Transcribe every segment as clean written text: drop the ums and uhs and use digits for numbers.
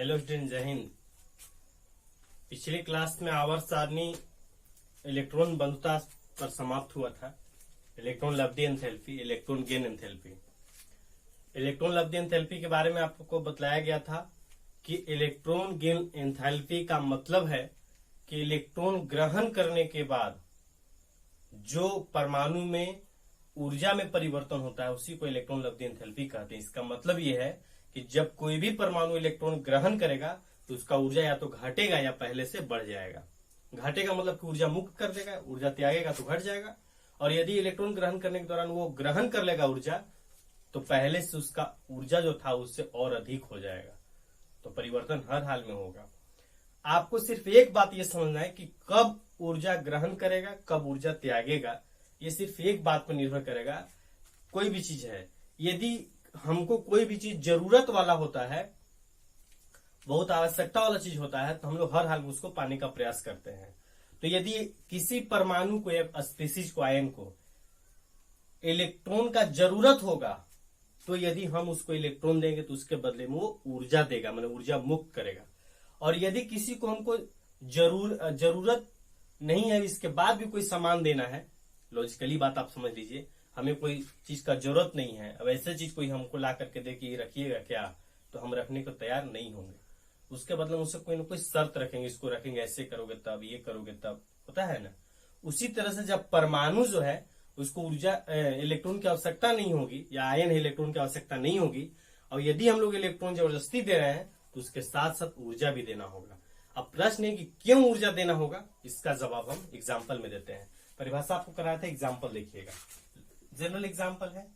Hello student, जय हिंद। पिछले class में आवर्त सारणी इलेक्ट्रॉन बंधुता पर समाप्त हुआ था। इलेक्ट्रॉन लब्धि enthalpy, electron gain enthalpy. Electron लब्धि एंथैल्पी के बारे में आपको बताया गया था कि इलेक्ट्रॉन गेन एंथैल्पी का मतलब है कि इलेक्ट्रॉन ग्रहण करने के बाद जो परमाणु में ऊर्जा में परिवर्तन होता है उसी को इलेक्ट्रॉन लब्धि एंथैल्पी कहते हैं। इसका मतलब यह है कि जब कोई भी परमाणु इलेक्ट्रॉन ग्रहण करेगा तो उसका ऊर्जा या तो घटेगा या पहले से बढ़ जाएगा। घटेगा मतलब कि ऊर्जा मुक्त कर देगा, ऊर्जा त्यागेगा तो घट जाएगा। और यदि इलेक्ट्रॉन ग्रहण करने के दौरान वो ग्रहण कर लेगा ऊर्जा, तो पहले से उसका ऊर्जा जो था उससे और अधिक हो जाएगा। तो परिवर्तन हर हाल में होगा। आपको सिर्फ एक बात यह समझना है कि कब ऊर्जा ग्रहण करेगा, कब ऊर्जा त्यागेगा, ये सिर्फ एक बात पर निर्भर करेगा। कोई भी चीज है, यदि हमको कोई भी चीज जरूरत वाला होता है, बहुत आवश्यकता वाला चीज होता है, तो हम लोग हर हाल में उसको पाने का प्रयास करते हैं। तो यदि किसी परमाणु को या स्पीसीज को, आयन को इलेक्ट्रॉन का जरूरत होगा, तो यदि हम उसको इलेक्ट्रॉन देंगे तो उसके बदले में वो ऊर्जा देगा, मतलब ऊर्जा मुक्त करेगा। और यदि किसी को हमको जरूरत नहीं है, इसके बाद भी कोई सामान देना है, लॉजिकली बात आप समझ लीजिए, हमें कोई चीज का जरूरत नहीं है, अब ऐसे चीज कोई हमको ला करके दे कि रखिएगा क्या, तो हम रखने को तैयार नहीं होंगे। उसके बदले में उससे कोई ना कोई शर्त रखेंगे, इसको रखेंगे, ऐसे करोगे तब, ये करोगे तब, होता है ना। उसी तरह से जब परमाणु जो है उसको ऊर्जा इलेक्ट्रॉन की आवश्यकता नहीं होगी, या आयन है इलेक्ट्रॉन की आवश्यकता नहीं होगी, और यदि हम लोग इलेक्ट्रॉन जबरदस्ती दे रहे हैं तो उसके साथ साथ ऊर्जा भी देना होगा। अब प्रश्न है कि क्यों ऊर्जा देना होगा, इसका जवाब हम एग्जाम्पल में देते हैं। परिभाषा आपको कराया था, एग्जाम्पल देखिएगा। जनरल एग्जाम्पल है,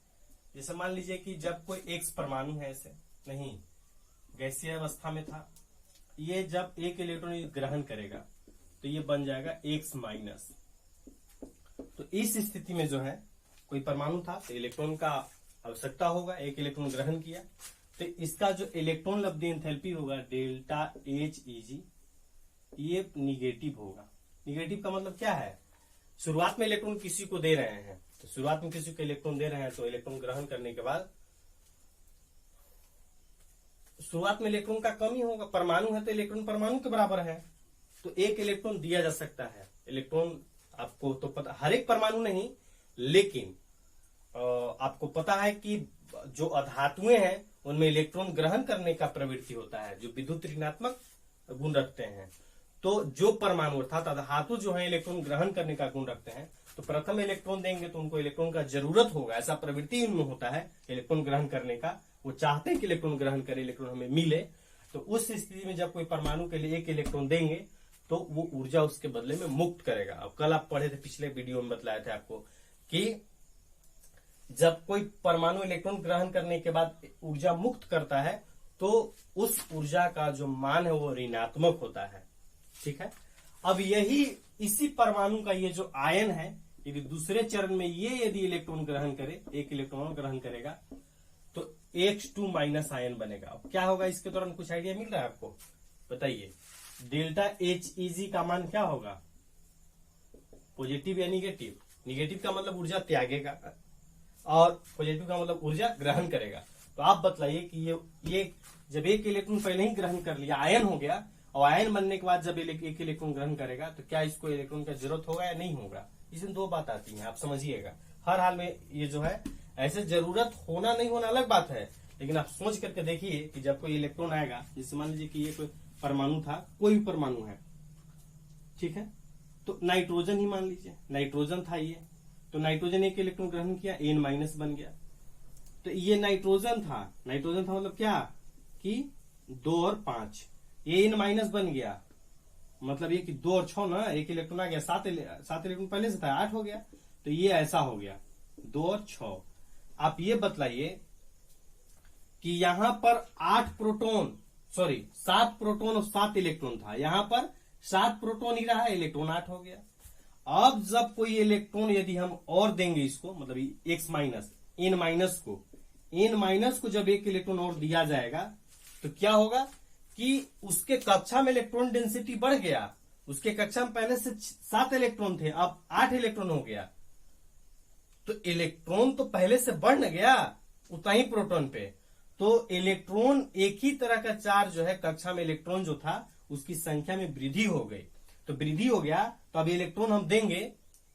जैसे मान लीजिए कि जब कोई एक्स परमाणु है, ऐसे नहीं गैसीय अवस्था में था, ये जब एक इलेक्ट्रॉन ग्रहण करेगा तो ये बन जाएगा एक्स माइनस। तो इस स्थिति में जो है कोई परमाणु था तो इलेक्ट्रॉन का आवश्यकता होगा, एक इलेक्ट्रॉन ग्रहण किया, तो इसका जो इलेक्ट्रॉन लब्धि एंथैल्पी होगा डेल्टा एच ईजी, ये निगेटिव होगा। निगेटिव का मतलब क्या है, शुरुआत में इलेक्ट्रॉन किसी को दे रहे हैं, तो शुरुआत में किसी को इलेक्ट्रॉन दे रहे हैं, तो इलेक्ट्रॉन ग्रहण करने के बाद शुरुआत में इलेक्ट्रॉन का कमी होगा। परमाणु है तो इलेक्ट्रॉन परमाणु के बराबर है, तो एक इलेक्ट्रॉन दिया जा सकता है। इलेक्ट्रॉन आपको तो पता, हर एक परमाणु नहीं, लेकिन आपको पता है कि जो अधातुएं हैं उनमें इलेक्ट्रॉन ग्रहण करने का प्रवृत्ति होता है, जो विद्युत ऋणात्मक गुण रखते हैं। तो जो परमाणु अर्थात धातु जो है इलेक्ट्रॉन ग्रहण करने का गुण रखते हैं, तो प्रथम इलेक्ट्रॉन देंगे तो उनको इलेक्ट्रॉन का जरूरत होगा, ऐसा प्रवृत्ति उनमें होता है इलेक्ट्रॉन ग्रहण करने का। वो चाहते हैं कि इलेक्ट्रॉन ग्रहण करे, इलेक्ट्रॉन हमें मिले। तो उस स्थिति में जब कोई परमाणु के लिए एक इलेक्ट्रॉन देंगे तो वो ऊर्जा उसके बदले में मुक्त करेगा। अब कल आप पढ़े थे, पिछले वीडियो में बतलाए थे आपको कि जब कोई परमाणु इलेक्ट्रॉन ग्रहण करने के बाद ऊर्जा मुक्त करता है तो उस ऊर्जा का जो मान है वो ऋणात्मक होता है। ठीक है। अब यही इसी परमाणु का ये जो आयन है, यदि दूसरे चरण में ये यदि इलेक्ट्रॉन ग्रहण करे, एक इलेक्ट्रॉन ग्रहण करेगा, तो X2 माइनस आयन बनेगा। अब क्या होगा, इसके दौरान कुछ आइडिया मिल रहा है आपको, बताइए। डेल्टा एच ईजी का मान क्या होगा, पॉजिटिव या निगेटिव। निगेटिव का मतलब ऊर्जा त्यागेगा और पॉजिटिव का मतलब ऊर्जा ग्रहण करेगा। तो आप बतलाइए कि ये जब एक इलेक्ट्रॉन पहले ही ग्रहण कर लिया, आयन हो गया, और आयन बनने के बाद जब एक इलेक्ट्रॉन ग्रहण करेगा तो क्या इसको इलेक्ट्रॉन का जरूरत होगा या नहीं होगा। इसमें दो बात आती है, आप समझिएगा। हर हाल में ये जो है, ऐसे जरूरत होना नहीं होना अलग बात है, लेकिन आप सोच करके देखिए कि जब कोई इलेक्ट्रॉन आएगा, जैसे मान लीजिए कि ये कोई परमाणु था, कोई भी परमाणु है, ठीक है, तो नाइट्रोजन ही मान लीजिए, नाइट्रोजन था ये, तो नाइट्रोजन एक इलेक्ट्रॉन ग्रहण किया, N माइनस बन गया। तो ये नाइट्रोजन था मतलब क्या कि 2 और 5, ये N माइनस बन गया, मतलब ये कि 2 और 6 ना, एक इलेक्ट्रॉन आ गया, 7 इलेक्ट्रॉन पहले से था, 8 हो गया, तो ये ऐसा हो गया 2 और 6। आप ये बतलाइए कि यहां पर 7 प्रोटॉन और 7 इलेक्ट्रॉन था, यहां पर 7 प्रोटॉन ही रहा, इलेक्ट्रॉन 8 हो गया। अब जब कोई इलेक्ट्रॉन यदि हम और देंगे इसको, मतलब एक्स माइनस, N माइनस को जब एक इलेक्ट्रॉन और दिया जाएगा तो क्या होगा कि उसके कक्षा में इलेक्ट्रॉन डेंसिटी बढ़ गया। उसके कक्षा में पहले से 7 इलेक्ट्रॉन थे, अब 8 इलेक्ट्रॉन हो गया। तो इलेक्ट्रॉन तो पहले से बढ़ न गया उतना ही प्रोटॉन पे, तो इलेक्ट्रॉन एक ही तरह का चार्ज जो है कक्षा में इलेक्ट्रॉन जो था उसकी संख्या में वृद्धि हो गई। तो वृद्धि हो गया तो अब इलेक्ट्रॉन हम देंगे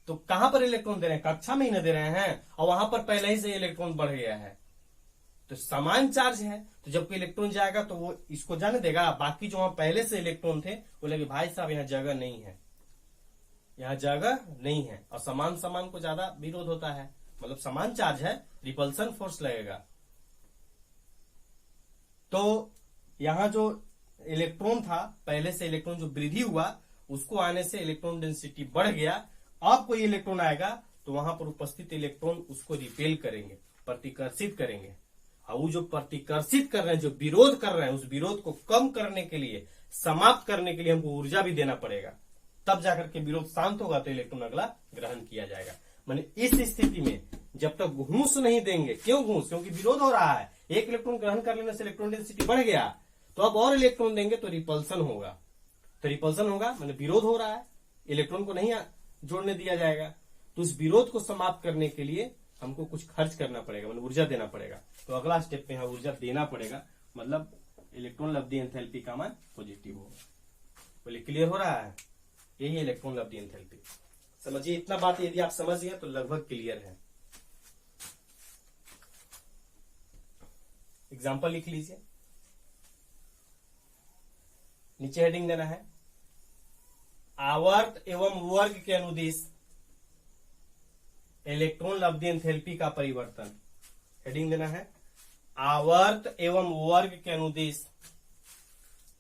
तो कहां पर इलेक्ट्रॉन दे रहे हैं, कक्षा में ही न दे रहे हैं, और वहां पर पहले ही से इलेक्ट्रॉन बढ़ गया है तो समान चार्ज है। तो जब कोई इलेक्ट्रॉन जाएगा तो वो इसको जाने देगा, बाकी जो वहां पहले से इलेक्ट्रॉन थे बोले भाई साहब यहाँ जगह नहीं है, यहाँ जगह नहीं है। और समान समान को ज्यादा विरोध होता है, मतलब समान चार्ज है, रिपल्सन फोर्स लगेगा। तो यहां जो इलेक्ट्रॉन था पहले से इलेक्ट्रॉन जो वृद्धि हुआ उसको आने से इलेक्ट्रॉन डेंसिटी बढ़ गया। अब कोई इलेक्ट्रॉन आएगा तो वहां पर उपस्थित इलेक्ट्रॉन उसको रिपेल करेंगे, प्रतिकर्षित करेंगे। और वो जो प्रतिकर्षित कर रहे हैं, जो विरोध कर रहे हैं, उस विरोध को कम करने के लिए, समाप्त करने के लिए हमको ऊर्जा भी देना पड़ेगा, तब जाकर के विरोध शांत होगा तो इलेक्ट्रॉन अगला ग्रहण किया जाएगा। माने इस स्थिति में जब तक घूस नहीं देंगे, क्यों घूस, क्योंकि विरोध हो रहा है, एक इलेक्ट्रॉन ग्रहण कर लेने से इलेक्ट्रॉन डेंसिटी बढ़ गया, तो अब और इलेक्ट्रॉन देंगे तो रिपल्सन होगा। तो रिपल्सन होगा माने विरोध हो रहा है, इलेक्ट्रॉन को नहीं जोड़ने दिया जाएगा। तो उस विरोध को समाप्त करने के लिए हमको कुछ खर्च करना पड़ेगा, मतलब ऊर्जा देना पड़ेगा। तो अगला स्टेप में यहाँ ऊर्जा देना पड़ेगा, मतलब इलेक्ट्रॉन लब्धि एंथैल्पी का मान पॉजिटिव होगा। बोले क्लियर हो रहा है, यही इलेक्ट्रॉन लब्धि एंथैल्पी। समझिए इतना बात यदि आप समझ गए तो लगभग क्लियर है। एग्जाम्पल लिख लीजिए, नीचे हेडिंग देना है आवर्त एवं वर्ग के अनुदिश इलेक्ट्रॉन लब्धि एंथैल्पी का परिवर्तन। हेडिंग देना है आवर्त एवं वर्ग के अनुदिश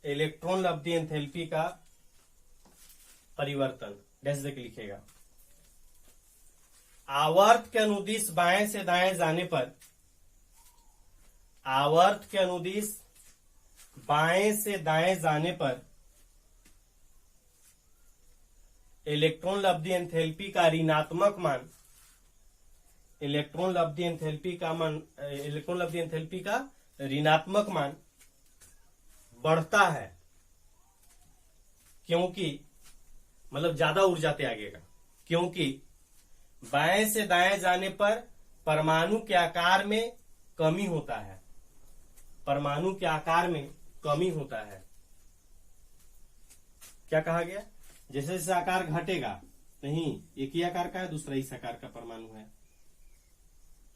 इलेक्ट्रॉन लब्धि एंथैल्पी का परिवर्तन। डैश देके लिखेगा, आवर्त के अनुदिश बाएं से दाएं जाने पर, आवर्त के अनुदिश बाएं से दाएं जाने पर इलेक्ट्रॉन लब्धि एंथैल्पी का ऋणात्मक मान, इलेक्ट्रॉन लब्धि एंथैल्पी का मान, इलेक्ट्रॉन लब्धि एंथैल्पी का ऋणात्मक मान बढ़ता है, क्योंकि मतलब ज्यादा ऊर्जा त्यागेगा, क्योंकि बाएं से दाएं जाने पर परमाणु के आकार में कमी होता है, परमाणु के आकार में कमी होता है। क्या कहा गया, जैसे जैसे आकार घटेगा, नहीं एक ही आकार का है, दूसरा इस आकार का परमाणु है,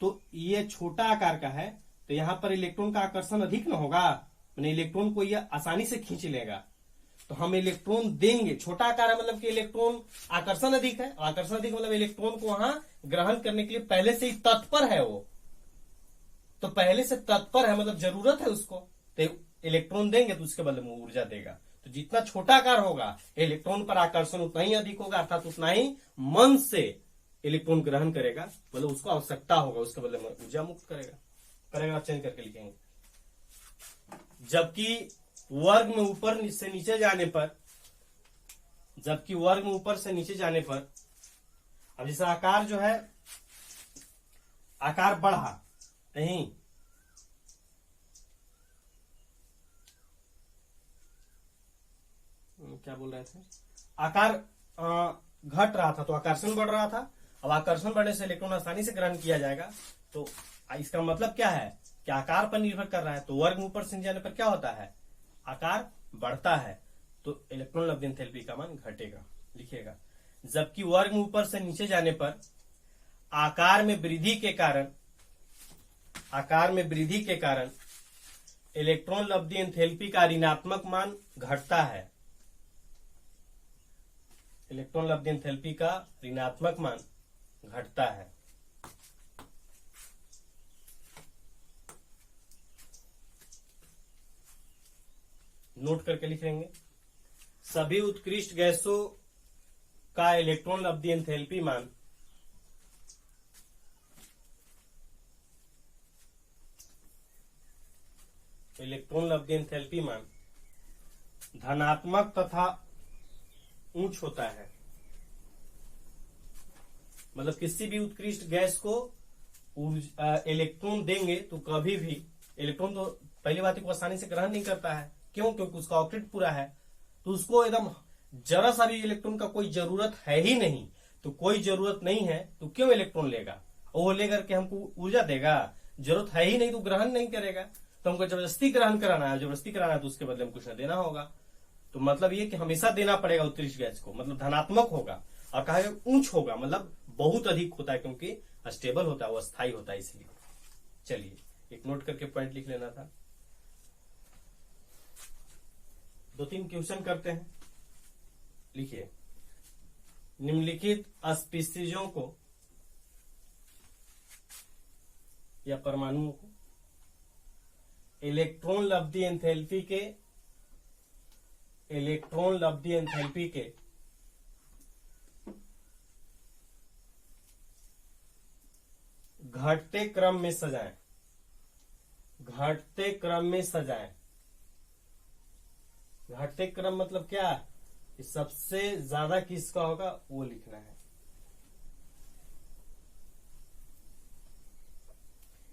तो ये छोटा आकार का है तो यहां पर इलेक्ट्रॉन का आकर्षण अधिक न होगा, मैंने इलेक्ट्रॉन को यह आसानी से खींच लेगा। तो हम इलेक्ट्रॉन देंगे, छोटा आकार है मतलब कि इलेक्ट्रॉन आकर्षण अधिक है, आकर्षण अधिक मतलब इलेक्ट्रॉन को वहां ग्रहण करने के लिए पहले से ही तत्पर है, वो तो पहले से तत्पर है मतलब जरूरत है उसको, तो इलेक्ट्रॉन देंगे तो उसके बदले में ऊर्जा देगा। तो जितना छोटा आकार होगा इलेक्ट्रॉन पर आकर्षण उतना ही अधिक होगा, अर्थात उतना ही मन से इलेक्ट्रॉन ग्रहण करेगा, मतलब उसको आवश्यकता होगा, उसके बदले में ऊर्जा मुक्त करेगा। पैराग्राफ चेंज करके लिखेंगे, जबकि वर्ग में ऊपर से नीचे जाने पर, जबकि वर्ग में ऊपर से नीचे जाने पर, अब जैसे आकार जो है आकार बढ़ा नहीं, क्या बोल रहे थे, आकार घट रहा था तो आकर्षण बढ़ रहा था, अब आकर्षण बढ़ने से इलेक्ट्रॉन आसानी से ग्रहण किया जाएगा। तो इसका मतलब क्या है कि आकार पर निर्भर कर रहा है, तो वर्ग में ऊपर से जाने पर क्या होता है, आकार बढ़ता है, तो इलेक्ट्रॉन लब्धि एंथैल्पी का मान घटेगा। लिखिएगा, जबकि वर्ग में ऊपर से नीचे जाने पर आकार में वृद्धि के कारण, आकार में वृद्धि के कारण इलेक्ट्रॉन लब्धि एंथैल्पी का ऋणात्मक मान घटता है, इलेक्ट्रॉन लब्धि एंथैल्पी का ऋणात्मक मान घटता है। नोट करके लिख लेंगे, सभी उत्कृष्ट गैसों का इलेक्ट्रॉन लब्धि एंथैल्पी मान धनात्मक तथा उच्च होता है। मतलब किसी भी उत्कृष्ट गैस को इलेक्ट्रॉन देंगे तो कभी भी इलेक्ट्रॉन तो पहली बात को आसानी से ग्रहण नहीं करता है, क्यों, क्योंकि उसका ऑक्टेट पूरा है, तो उसको एकदम जरा सा भी इलेक्ट्रॉन का कोई जरूरत है ही नहीं। तो कोई जरूरत नहीं है तो क्यों इलेक्ट्रॉन लेगा, वो लेकर के हमको ऊर्जा देगा, जरूरत है ही नहीं तो ग्रहण नहीं करेगा। तो हमको जबरदस्ती ग्रहण कराना है, जबरदस्ती कराना है तो उसके बदले में कुछ न देना होगा। तो मतलब ये कि हमेशा देना पड़ेगा उत्कृष्ट गैस को, मतलब धनात्मक होगा। और कहा गया उच्च होगा, मतलब बहुत अधिक होता है, क्योंकि स्टेबल होता है, वो अस्थायी होता है इसलिए। चलिए एक नोट करके पॉइंट लिख लेना था। 2-3 क्वेश्चन करते हैं। लिखिए, निम्नलिखित स्पीसीजों को या परमाणुओं को इलेक्ट्रॉन लब्धि एंथैल्पी के घटते क्रम में सजाएं। घटते क्रम में सजाएं। घटते क्रम मतलब क्या? कि सबसे ज्यादा किसका होगा वो लिखना है।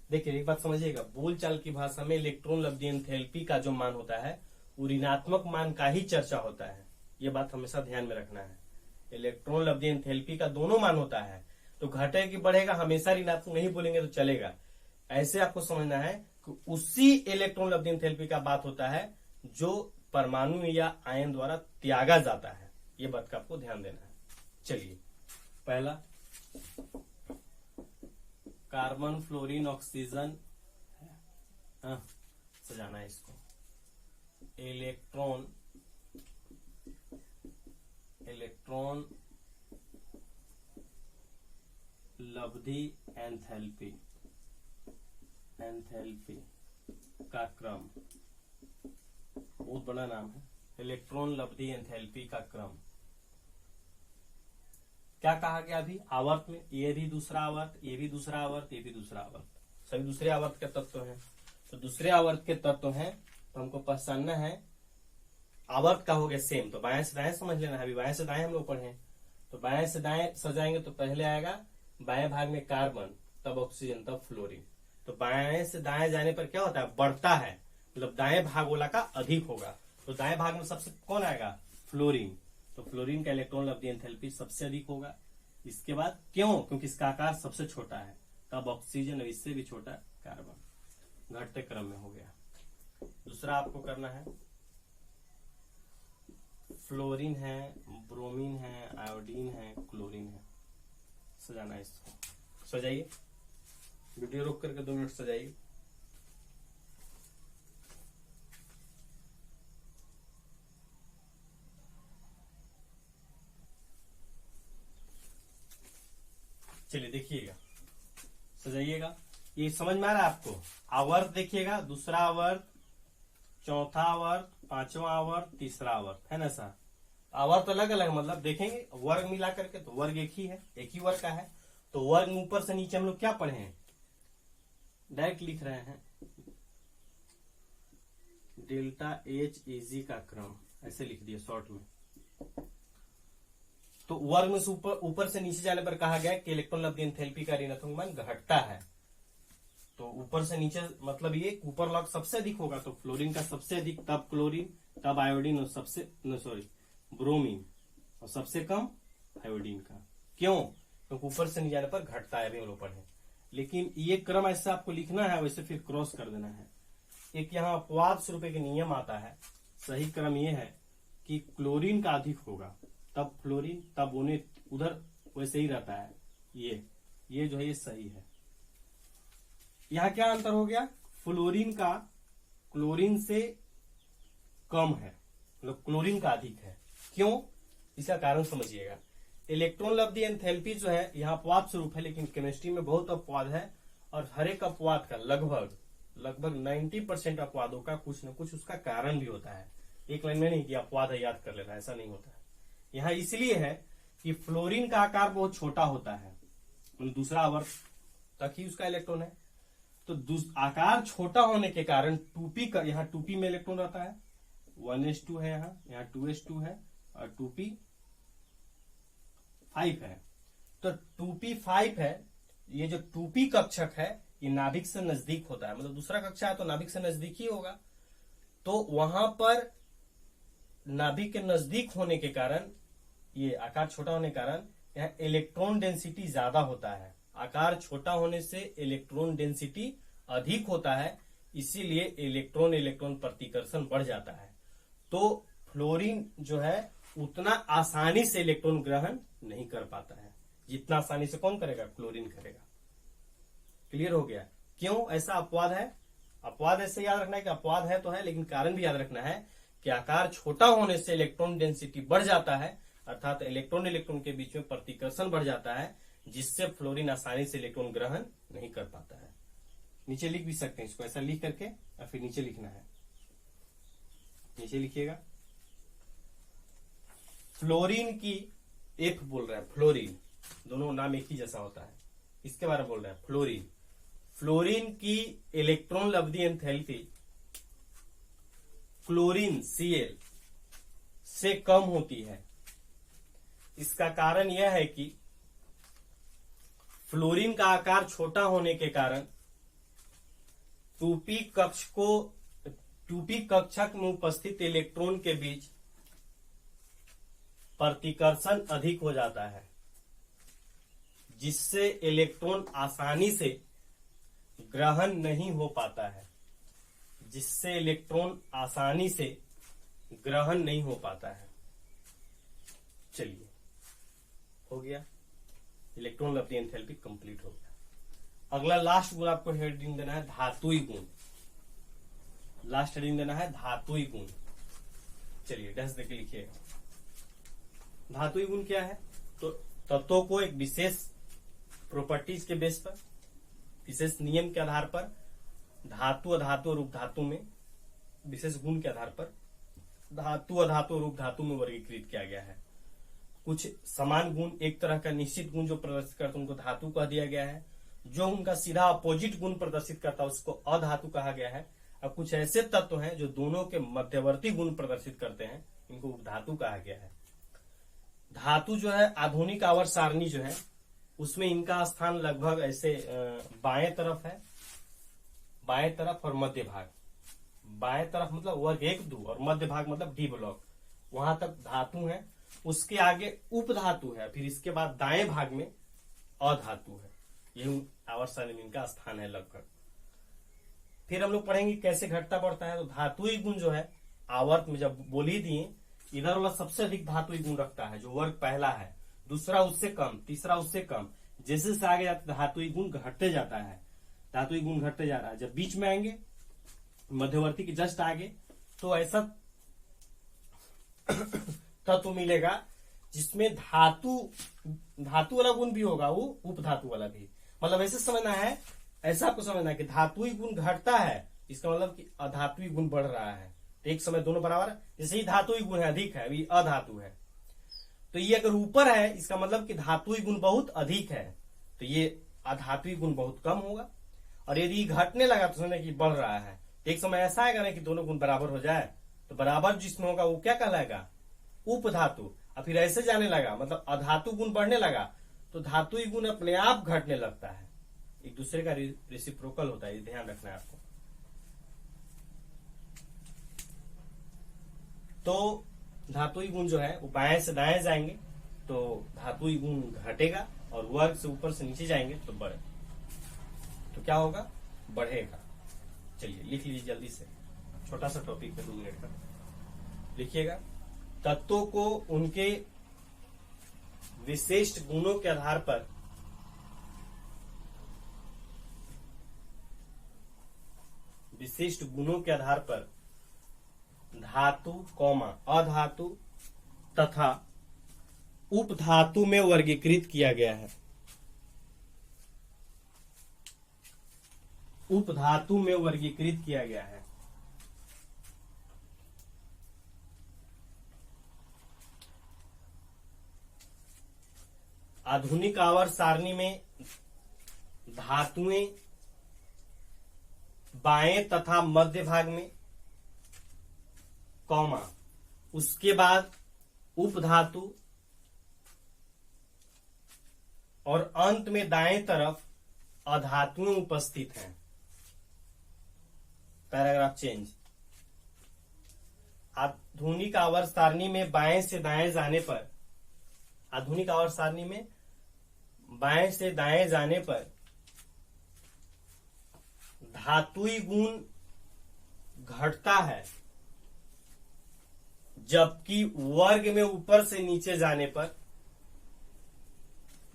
देखिए एक बात समझिएगा, बोलचाल की भाषा में इलेक्ट्रॉन लब्धि एंथैल्पी का जो मान होता है वो ऋणात्मक मान का ही चर्चा होता है। ये बात हमेशा ध्यान में रखना है। इलेक्ट्रॉन लब्धि एंथैल्पी का दोनों मान होता है, तो घटे कि बढ़ेगा हमेशा ऋणात्मक नहीं बोलेंगे तो चलेगा। ऐसे आपको समझना है कि उसी इलेक्ट्रॉन लब्धि एंथैल्पी का बात होता है जो परमाणु या आयन द्वारा त्यागा जाता है। ये बात का आपको ध्यान देना है। चलिए पहला, कार्बन फ्लोरीन ऑक्सीजन, हाँ सजाना है इसको। इलेक्ट्रॉन लब्धि एंथैल्पी का क्रम, बहुत बड़ा नाम है। इलेक्ट्रॉन लब्धि एंथैल्पी का क्रम क्या कहा गया अभी? आवर्त में ये भी दूसरा आवर्त, ये भी दूसरा आवर्त, ये भी दूसरा आवर्त, सभी दूसरे आवर्त के तत्व हैं। तो दूसरे आवर्त के तत्व हैं तो हमको पहचानना है। आवर्त का हो गया सेम, तो बाएं से दाएं समझ लेना है। अभी बाएं से दाएं हम लोग पढ़े, तो बाएं से दाएं सजाएंगे तो पहले आएगा बाएं भाग में कार्बन, तब ऑक्सीजन, तब फ्लोरीन। तो बाएं से दाएं जाने पर क्या होता है? बढ़ता है, मतलब दाएं भाग वाला का अधिक होगा। तो दाएं भाग में सबसे कौन आएगा? फ्लोरीन। तो फ्लोरीन का इलेक्ट्रॉन लब्धि एंथैल्पी सबसे अधिक होगा। इसके बाद क्यों? क्योंकि इसका आकार सबसे छोटा है। तब ऑक्सीजन, और इससे भी छोटा कार्बन। घटते क्रम में हो गया। दूसरा आपको करना है, फ्लोरीन है, ब्रोमीन है, आयोडीन है, क्लोरीन है। सजाना है इसको। सजाइए, वीडियो रोक करके 2 मिनट सजाइए। चलिए देखिएगा, सजाइएगा। ये समझ में आ रहा है आपको? आवर्त देखिएगा, दूसरा आवर्त, चौथा आवर्त, पांचवा आवर्त, तीसरा आवर्त, है ना सर? आवर्त अलग अलग, मतलब देखेंगे वर्ग मिला करके तो वर्ग एक ही है, एक ही वर्ग का है। तो वर्ग में ऊपर से नीचे हम लोग क्या पढ़े हैं? डायरेक्ट लिख रहे हैं डेल्टा एच एजी का क्रम, ऐसे लिख दिया शॉर्ट में। तो वर्ग में से ऊपर से नीचे जाने पर कहा गया कि इलेक्ट्रॉन लब्धि एंथैल्पी का ऋणात्मक मान घटता है। तो ऊपर से नीचे मतलब ये ऊपर लॉग सबसे अधिक होगा, तो फ्लोरीन का सबसे अधिक, तब क्लोरीन, तब आयोडीन, और सबसे ब्रोमीन, और सबसे कम आयोडीन का। क्यों? क्योंकि ऊपर से नीचे जाने पर घटता है, अभी हम लोग पढ़े। लेकिन ये क्रम ऐसा आपको लिखना है, वैसे फिर क्रॉस कर देना है। एक यहाँ अपवाद स्वरूप के नियम आता है। सही क्रम ये है कि क्लोरीन का अधिक होगा, तब फ्लोरीन, तब उन्हें उधर वैसे ही रहता है। ये जो है ये सही है। यहाँ क्या अंतर हो गया? फ्लोरीन का क्लोरीन से कम है, मतलब क्लोरीन का अधिक है। क्यों? इसका कारण समझिएगा। इलेक्ट्रॉन लब्धि एंथैल्पी जो है यहाँ अपवाद स्वरूप है, लेकिन केमिस्ट्री में बहुत अपवाद है, और हर एक अपवाद का लगभग 90% अपवादों का कुछ न कुछ उसका कारण भी होता है। एक लाइन में नहीं कि अपवाद है याद कर लेना, ऐसा नहीं होता है। यहाँ इसलिए है कि फ्लोरीन का आकार बहुत छोटा होता है, मतलब दूसरा आवर्त तक ही उसका इलेक्ट्रॉन है। तो आकार छोटा होने के कारण 2p का, यहाँ 2p में इलेक्ट्रॉन रहता है, 1s2 है, यहाँ 2s2 है, और 2p5 है। तो 2p5 है, ये जो 2p कक्षक है ये नाभिक से नजदीक होता है, मतलब दूसरा कक्षा है तो नाभिक से नजदीक ही होगा। तो वहां पर नाभिक के नजदीक होने के कारण, ये आकार छोटा होने के कारण यहाँ इलेक्ट्रॉन डेंसिटी ज्यादा होता है। आकार छोटा होने से इलेक्ट्रॉन डेंसिटी अधिक होता है, इसीलिए इलेक्ट्रॉन इलेक्ट्रॉन प्रतिकर्षण बढ़ जाता है। तो फ्लोरीन जो है उतना आसानी से इलेक्ट्रॉन ग्रहण नहीं कर पाता है जितना आसानी से कौन करेगा, क्लोरीन करेगा। क्लियर हो गया? क्यों ऐसा अपवाद है? अपवाद ऐसे याद रखना है कि अपवाद है तो है, लेकिन कारण भी याद रखना है कि आकार छोटा होने से इलेक्ट्रॉन डेंसिटी बढ़ जाता है, अर्थात इलेक्ट्रॉन इलेक्ट्रॉन के बीच में प्रतिकर्षण बढ़ जाता है, जिससे फ्लोरीन आसानी से इलेक्ट्रॉन ग्रहण नहीं कर पाता है। नीचे लिख भी सकते हैं इसको, ऐसा लिख करके और फिर नीचे लिखना है। नीचे लिखिएगा, फ्लोरीन की, एफ बोल रहा है, फ्लोरीन, दोनों नाम एक ही जैसा होता है, इसके बारे में बोल रहा है फ्लोरीन। फ्लोरीन की electron Labdhi enthalpy chlorine Cl से कम होती है। इसका कारण यह है कि फ्लोरीन का आकार छोटा होने के कारण टूपी कक्षक में उपस्थित इलेक्ट्रॉन के बीच प्रतिकर्षण अधिक हो जाता है, जिससे इलेक्ट्रॉन आसानी से ग्रहण नहीं हो पाता है, जिससे इलेक्ट्रॉन आसानी से ग्रहण नहीं हो पाता है। चलिए, हो गया, इलेक्ट्रॉन लब्धी एंथैल्पी कंप्लीट हो गया। अगला लास्ट गुण आपको हेडिंग देना है धातुई गुण। लास्ट हेडिंग देना है धातुई गुण। चलिए डैश देके लिखिएगा। धातुई गुण क्या है? तो तत्वों को एक विशेष प्रॉपर्टीज के बेस पर, विशेष नियम के आधार पर धातु, अधातु और उपधातु में, विशेष गुण के आधार पर धातु, अधातु और उपधातु में वर्गीकृत किया गया है। कुछ समान गुण, एक तरह का निश्चित गुण जो प्रदर्शित करता है उनको धातु कह दिया गया है। जो उनका सीधा अपोजिट गुण प्रदर्शित करता है उसको अधातु कहा गया है। और कुछ ऐसे तत्व हैं जो दोनों के मध्यवर्ती गुण प्रदर्शित करते हैं, इनको उपधातु कहा गया है। धातु जो है, आधुनिक आवर्त सारणी जो है उसमें इनका स्थान लगभग ऐसे बाएं तरफ है, बाएं तरफ और मध्य भाग। बाएं तरफ मतलब वर्ग 1, 2 और मध्य भाग मतलब डी ब्लॉक, वहां तक धातु है। उसके आगे उपधातु है, फिर इसके बाद दाएं भाग में अधातु है। यही आवर्त सारणी में इनका स्थान है लगभग। फिर हम लोग पढ़ेंगे कैसे घटता बढ़ता है। तो धातुई गुण जो है आवर्त में जब बोल ही दिए, इधर वाला सबसे अधिक धातुई गुण रखता है, जो वर्ग पहला है, दूसरा उससे कम, तीसरा उससे कम। जैसे से आगे जाते धातुई गुण घटते जाता है, धातुई गुण घटते जा रहा है। जब बीच में आएंगे मध्यवर्ती के जस्ट आगे, तो ऐसा तत्व मिलेगा जिसमें धातु वाला गुण भी होगा, वो उपधातु वाला भी। मतलब ऐसे समझना है, ऐसा आपको समझना है कि धातुई गुण घटता है, इसका मतलब कि अधातुई गुण बढ़ रहा है। तो एक समय दोनों बराबर, जैसे ही धातुई गुण है अधिक है, अभी अधातु है, तो ये अगर ऊपर है इसका मतलब कि धातुई गुण बहुत अधिक है, तो ये अधातुई गुण बहुत कम होगा। और यदि घटने लगा तो समझना कि बढ़ रहा है। एक समय ऐसा आएगा ना कि दोनों गुण बराबर हो जाए, तो बराबर जिसमें होगा वो क्या कहलाएगा, उपधातु। और फिर ऐसे जाने लगा मतलब अधातु गुण बढ़ने लगा, तो धातुई गुण अपने आप घटने लगता है। एक दूसरे का रेसिप्रोकल होता है, ध्यान रखना है आपको। तो धातुई गुण जो है वो बाएं से दाएं जाएंगे तो धातुई गुण घटेगा, और वर्ग से ऊपर से नीचे जाएंगे तो बढ़े, तो क्या होगा, बढ़ेगा। चलिए लिख लीजिए जल्दी से, छोटा सा टॉपिक है, 2 मिनट का। लिखिएगा, तत्वों को उनके विशिष्ट गुणों के आधार पर धातु, अधातु तथा उपधातु में वर्गीकृत किया गया है। उपधातु में वर्गीकृत किया गया है। आधुनिक आवर्त सारणी में धातुएं बाएं तथा मध्य भाग में, कॉमा, उसके बाद उपधातु और अंत में दाएं तरफ अधातुएं उपस्थित हैं। Paragraph change. आधुनिक आवर्त सारणी में बाएं से दाएं जाने पर, आधुनिक आवर्त सारणी में बाएं से दाएं जाने पर धातुई गुण घटता है, जबकि वर्ग में ऊपर से नीचे जाने पर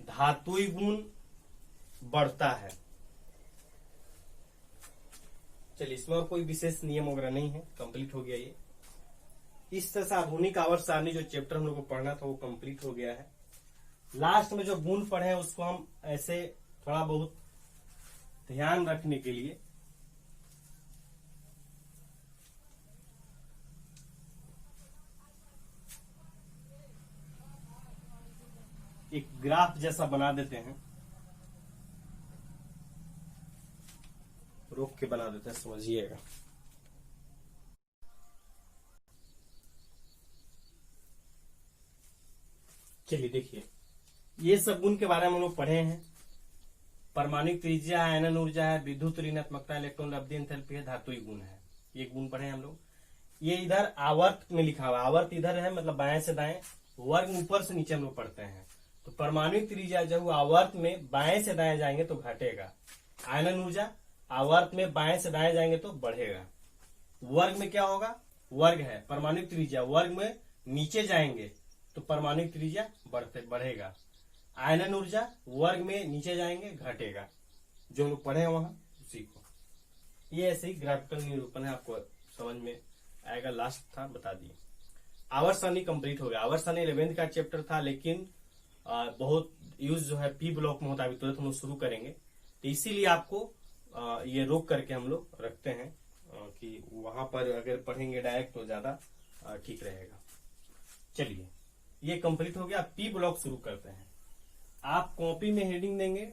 धातुई गुण बढ़ता है। चलिए, इसमें और कोई विशेष नियम वगैरह नहीं है, कंप्लीट हो गया ये। इस तरह से आधुनिक आवर्त सारणी जो चैप्टर हम लोग को पढ़ना था वो कंप्लीट हो गया है। लास्ट में जो गुण पढ़े हैं उसको हम ऐसे थोड़ा बहुत ध्यान रखने के लिए एक ग्राफ जैसा बना देते हैं, रोक के बना देते हैं, समझिएगा। चलिए देखिए, ये सब गुण के बारे में हम लोग पढ़े हैं। परमाणुक त्रिज्या है, आयनन ऊर्जा है, विद्युत ऋणात्मकता, इलेक्ट्रॉन लब्धि, एंथैल्पी है, धातुई गुण है। ये गुण पढ़े हम लोग। ये इधर आवर्त में लिखा हुआ, आवर्त इधर है, मतलब बाएं से दाएं, वर्ग ऊपर से नीचे हम लोग पढ़ते हैं। तो परमाणुक त्रिज्या जब आवर्त में बाएं से दाएं जाएंगे तो घटेगा। आयनन ऊर्जा आवर्त में बाएं से दाएं जाएंगे तो बढ़ेगा। वर्ग में क्या होगा, वर्ग है, परमाणुक त्रिज्या वर्ग में नीचे जाएंगे तो परमाणुक त्रिज्या बढ़ेगा। आयनन ऊर्जा वर्ग में नीचे जाएंगे घटेगा। जो हम लोग पढ़े हैं वहां उसी को, ये ऐसे ही ग्राफिकल निरूपण है, आपको समझ में आएगा। लास्ट था, बता दिए। आवर्त सारणी कंप्लीट हो गया। आवर्त सारणी 11th का चैप्टर था, लेकिन बहुत यूज जो है पी ब्लॉक में होता है, अभी तुरंत हम लोग शुरू करेंगे, तो इसीलिए आपको ये रोक करके हम लोग रखते हैं कि वहां पर अगर पढ़ेंगे डायरेक्ट तो ज्यादा ठीक रहेगा। चलिए, ये कंप्लीट हो गया। पी ब्लॉक शुरू करते हैं। आप कॉपी में हेडिंग देंगे,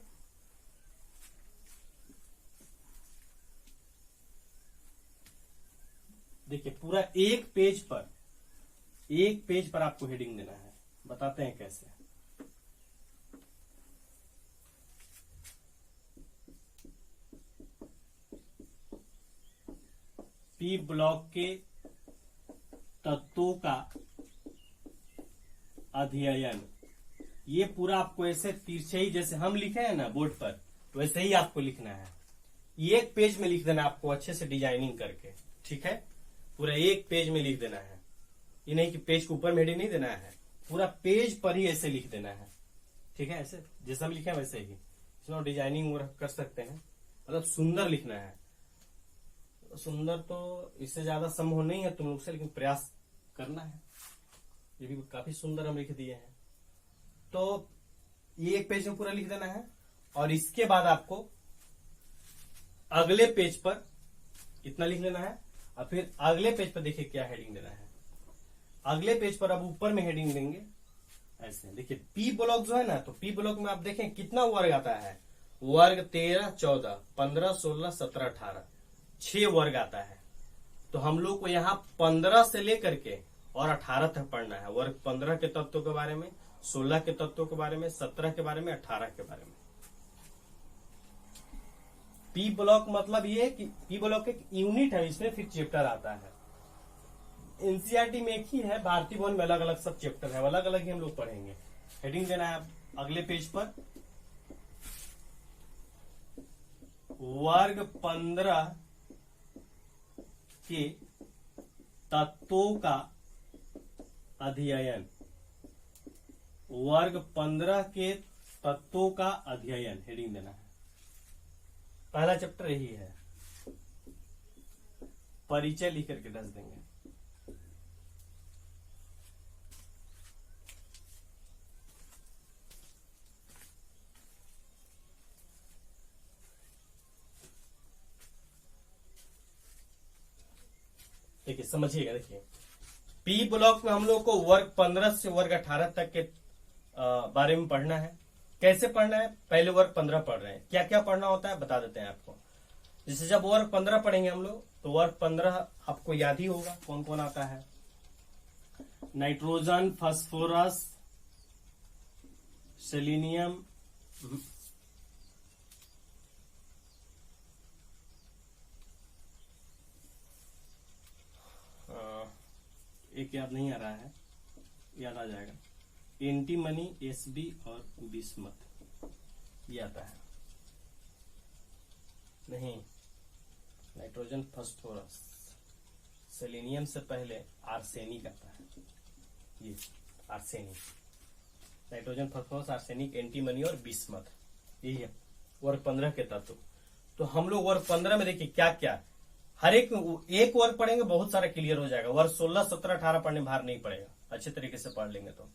देखिए पूरा एक पेज पर आपको हेडिंग देना है। बताते हैं कैसे। पी ब्लॉक के तत्वों का अध्ययन, ये पूरा आपको ऐसे तिरछे जैसे हम लिखे हैं ना बोर्ड पर, वैसे ही आपको लिखना है। एक पेज में लिख देना आपको, अच्छे से डिजाइनिंग करके, ठीक है। पूरा एक पेज में लिख देना है, ये नहीं कि पेज के ऊपर में हेडिंग नहीं देना है, पूरा पेज पर ही ऐसे लिख देना है, ठीक है। ऐसे जैसा हम लिखे हैं वैसे ही, इसमें डिजाइनिंग कर सकते हैं, मतलब सुंदर लिखना है। सुंदर तो इससे ज्यादा संभव नहीं है तुम लोग से, लेकिन प्रयास करना है। ये भी काफी सुंदर हम लिख दिए हैं। तो ये एक पेज में पूरा लिख देना है, और इसके बाद आपको अगले पेज पर इतना लिख लेना है, और फिर अगले पेज पर देखिए क्या हेडिंग देना है। अगले पेज पर अब ऊपर में हेडिंग देंगे ऐसे। देखिए पी ब्लॉक जो है ना, तो पी ब्लॉक में आप देखें कितना वर्ग आता है। वर्ग 13, 14, 15, 16, 17, 18, 6 वर्ग आता है। तो हम लोग को यहाँ 15 से लेकर के और 18 तक पढ़ना है। वर्ग 15 के तत्वों के बारे में, 16 के तत्वों के बारे में, 17 के बारे में, 18 के बारे में। पी ब्लॉक मतलब ये कि पी ब्लॉक एक यूनिट है, इसमें फिर चैप्टर आता है। एनसीईआरटी में एक ही है, भारतीय भवन में अलग अलग सब चैप्टर है, अलग अलग ही हम लोग पढ़ेंगे। हेडिंग देना है अगले पेज पर, वर्ग 15 के तत्वों का अध्ययन। वर्ग 15 के तत्वों का अध्ययन, हेडिंग देना है। पहला चैप्टर यही है। परिचय लिख करके 10 देंगे। देखिए समझिएगा, देखिए पी ब्लॉक में हम लोग को वर्ग 15 से वर्ग 18 तक के बारे में पढ़ना है। कैसे पढ़ना है, पहले वर्ग 15 पढ़ रहे हैं, क्या क्या पढ़ना होता है बता देते हैं आपको। जैसे जब वर्ग 15 पढ़ेंगे हम लोग, तो वर्ग 15 आपको याद ही होगा कौन कौन आता है। नाइट्रोजन, फास्फोरस, सेलेनियम, एक याद नहीं आ रहा है, याद आ जाएगा। एंटीमनी, एसबी और बिस्मथ, ये आता है। नहीं, नाइट्रोजन, फास्फोरस, सेलेनियम से पहले आर्सेनिक आता है, ये arsenic, nitrogen, phosphorus, arsenic, antimony और बिस्मथ, यही है वर्ग 15 के तत्व। तो हम लोग वर्ग 15 में देखिए क्या क्या, हर एक वर्ग पढ़ेंगे बहुत सारा क्लियर हो जाएगा। वर्ग 16, 17, 18 पढ़ने में भार नहीं पड़ेगा, अच्छे तरीके से पढ़ लेंगे। तो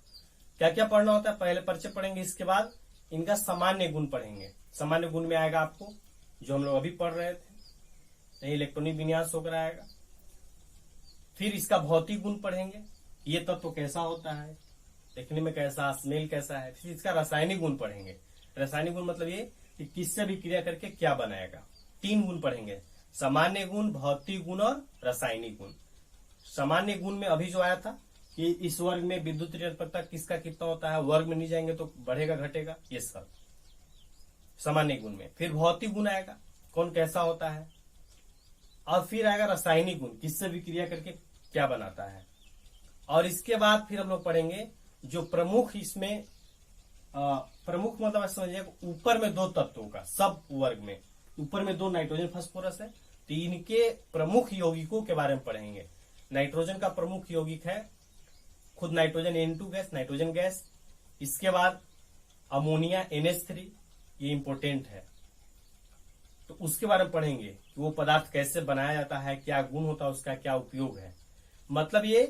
क्या क्या पढ़ना होता है, पहले परिचय पढ़ेंगे, इसके बाद इनका सामान्य गुण पढ़ेंगे। सामान्य गुण में आएगा आपको जो हम लोग अभी पढ़ रहे थे, इलेक्ट्रॉनिक विन्यास होकर आएगा। फिर इसका भौतिक गुण पढ़ेंगे, ये तत्व कैसा होता है, देखने में कैसा, स्मेल कैसा है। फिर इसका रासायनिक गुण पढ़ेंगे। रासायनिक गुण मतलब ये कि किससे भी क्रिया करके क्या बनाएगा। 3 गुण पढ़ेंगे, सामान्य गुण, भौतिक गुण और रासायनिक गुण। सामान्य गुण में अभी जो आया था कि इस वर्ग में विद्युत ऋणात्मकता किसका कितना होता है, वर्ग में नहीं जाएंगे तो बढ़ेगा घटेगा, ये सब सामान्य गुण में। फिर भौतिक गुण आएगा, कौन कैसा होता है, और फिर आएगा रासायनिक गुण, किससे भी क्रिया करके क्या बनाता है। और इसके बाद फिर हम लोग पढ़ेंगे जो प्रमुख, इसमें प्रमुख मतलब समझिए ऊपर में 2 तत्वों का, सब वर्ग में ऊपर में 2 नाइट्रोजन फास्फोरस है, तो इनके प्रमुख यौगिकों के बारे में पढ़ेंगे। नाइट्रोजन का प्रमुख यौगिक है खुद nitrogen N2 gas, nitrogen gas. इसके बाद अमोनिया NH3, ये इंपोर्टेंट है, तो उसके बारे में पढ़ेंगे कि वो पदार्थ कैसे बनाया जाता है, क्या गुण होता है उसका, क्या उपयोग है। मतलब ये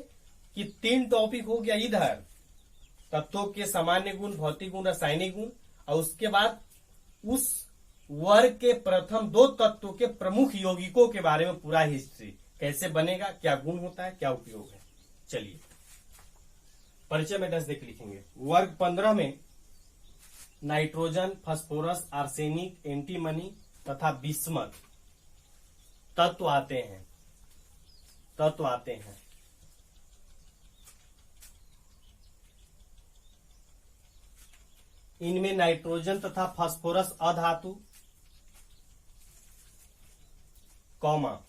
कि 3 टॉपिक हो गया इधर, तत्वों के सामान्य गुण, भौतिक गुण, रासायनिक गुण, और उसके बाद उस वर्ग के प्रथम 2 तत्वों के प्रमुख यौगिकों के बारे में पूरा हिस्ट्री, कैसे बनेगा, क्या गुण होता है, क्या उपयोग है। चलिए परिचय में 10 देख लिखेंगे। वर्ग 15 में नाइट्रोजन, फास्फोरस, आर्सेनिक, एंटीमनी तथा बिस्मथ तत्व आते हैं। इनमें नाइट्रोजन तथा फास्फोरस अधातु, कॉमा,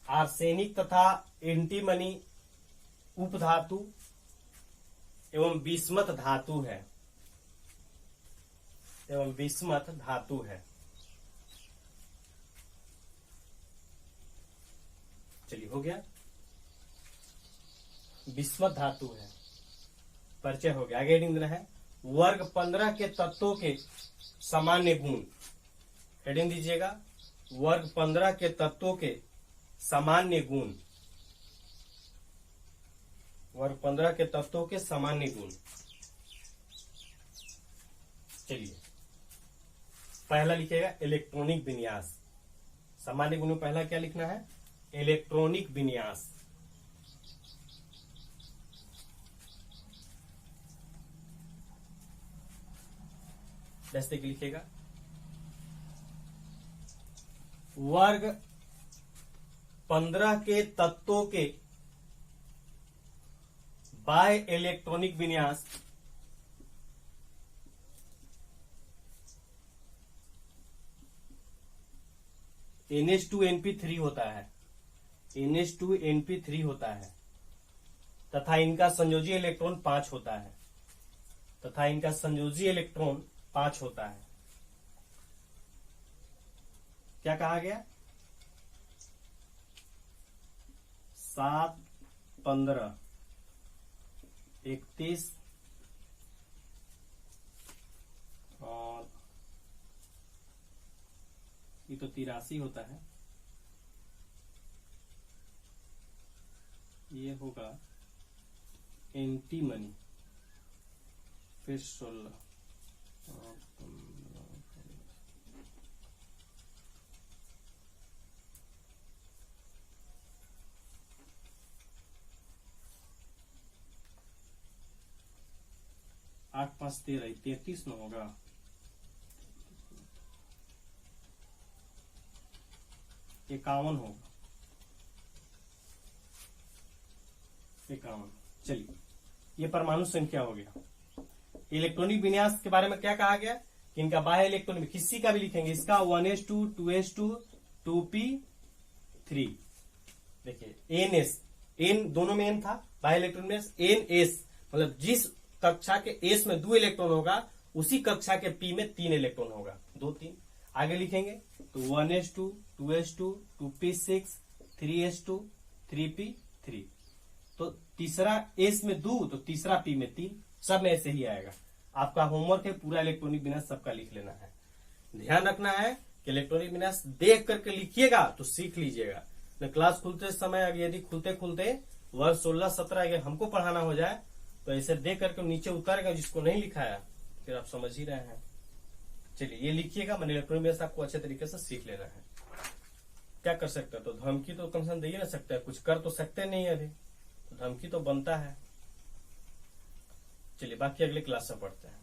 आर्सेनिक तथा एंटीमनी उपधातु एवं बिस्मथ धातु है, चलिए हो गया, बिस्मथ धातु है, परिचय हो गया। आगे हेडिंग देना है वर्ग 15 के तत्वों के सामान्य गुण। हेडिंग दीजिएगा वर्ग 15 के तत्वों के सामान्य गुण, वर्ग 15 के तत्वों के सामान्य गुण। चलिए पहला लिखिएगा इलेक्ट्रॉनिक विन्यास। सामान्य गुण में पहला क्या लिखना है, इलेक्ट्रॉनिक विन्यास। जैसे कि लिखिएगा वर्ग 15 के तत्वों के बाय इलेक्ट्रॉनिक विन्यास NH2NP3 होता है, NH2NP3 होता है तथा इनका संयोजी इलेक्ट्रॉन 5 होता है, क्या कहा गया, 7, 15, 31 और ये तो 83 होता है, ये होगा एंटीमनी, फिर 16 और 8, 5, 13, 33 में होगा, 51 होगा, 51। चलिए ये परमाणु संख्या हो गया। इलेक्ट्रॉनिक विन्यास के बारे में क्या कहा गया कि इनका बाह्य इलेक्ट्रॉन, किसी का भी लिखेंगे, इसका 1s2, 2s2, 2p3। देखिए NS, N दोनों में N था, बाह्य इलेक्ट्रॉन में NS मतलब जिस कक्षा के S में 2 इलेक्ट्रॉन होगा उसी कक्षा के P में 3 इलेक्ट्रॉन होगा, 2, 3। आगे लिखेंगे तो 1s2, 2s2, 2p6, 3s2 3p3। तो तीसरा एस में 2 तो तीसरा पी में 3, सब में ऐसे ही आएगा। आपका होमवर्क है पूरा इलेक्ट्रॉनिक विन्यास सबका लिख लेना है। ध्यान रखना है कि इलेक्ट्रॉनिक विन्यास देख करके लिखिएगा तो सीख लीजिएगा। क्लास खुलते समय यदि खुलते खुलते वर्ष 16-17 अगर हमको पढ़ाना हो जाए तो ऐसे देख करके नीचे उतारेगा, जिसको नहीं लिखाया फिर आप समझ ही रहे हैं। चलिए ये लिखिएगा, मैंने इलेक्ट्रॉनिक विन्यास आपको अच्छे तरीके से सीख लेना है। क्या कर सकते हैं, तो धमकी तो कम से कम दे ही ना सकते हैं, कुछ कर तो सकते नहीं है अभी, तो धमकी तो बनता है। चलिए बाकी अगले क्लास में पढ़ते हैं।